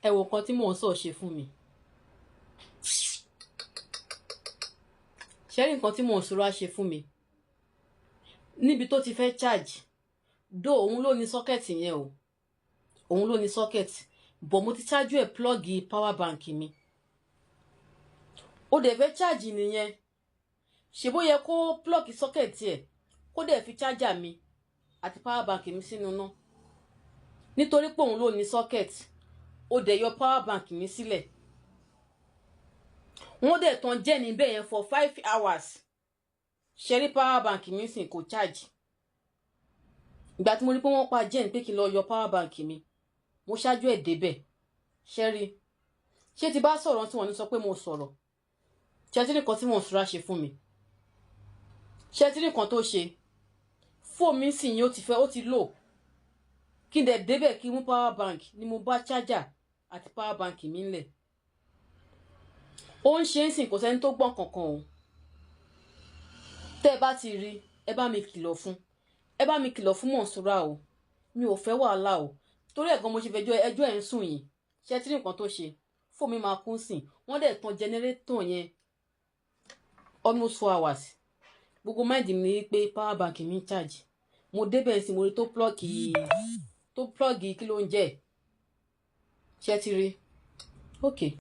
ẹ wo nǹkan tí mò ń sọ ṣe fún mi. ṣé rí nǹkan tí Mosura ṣe fún mi níbi tó ti fẹ́ charge dó òun ló ní sọ́kẹ̀tì yẹn o òun ló ní sọ́kẹ̀tì bọ̀ mo ti charge ẹ̀ plọ́ọ̀gì power bank mi ó dẹ̀ fẹ́ charge nìyẹn ṣe bó yẹ kó plọ́ọ̀gì sọ́kẹ̀tì ẹ̀ kó dẹ̀ fi charger mi àti power bank mi sínú náà nítorí pé òun ló ní sọ́kẹ̀tì ó dẹ̀ yọ power bank mi sílẹ̀ wọ́n dẹ̀ tán jẹ́ níbẹ̀ yẹn for 5 hours ṣẹ́rí power bank mi sìn kò charge ìgbà tí mo rí pé wọ́n pa jẹ́ ní pé kí n lọ yọ power bank mi mo ṣáájú ẹ̀ débẹ̀ ṣẹ́rí ṣé ti bá sọ̀rọ̀ tí wọ́n ní sọ pé mo sọ̀rọ̀ ṣé tí nìkan tí Mosura ṣe fún mi ṣé tí nìkan tó ṣe fóònù mi sìn yín ó ti lò kí n dẹ̀ débẹ̀ kí n mú power bank ni mo bá charger àti power bank mi ńlẹ̀ ó ń ṣe é sìn kò sẹ́ni tó gbọ́n kankan o tẹ́ ẹ bá ti rí ẹ bá mi kìlọ̀ fún Mosura o mi ò fẹ́ wàhálà o torí ẹ̀gan mo ṣe fẹ́ ẹjọ́ ẹ̀ ń sùn yìí ṣé tí nǹkan tó ṣe fóònù mi máa kún sìn wọ́n dẹ̀ tan jẹnẹrétọ̀ yẹn almost 4 hours gbogbo máìdì mi ní pé power bank mi ń charge mo débẹ̀ sí mo rí tó plọ́ọ̀gì kí ló ń jẹ́ ṣé ti rí okay.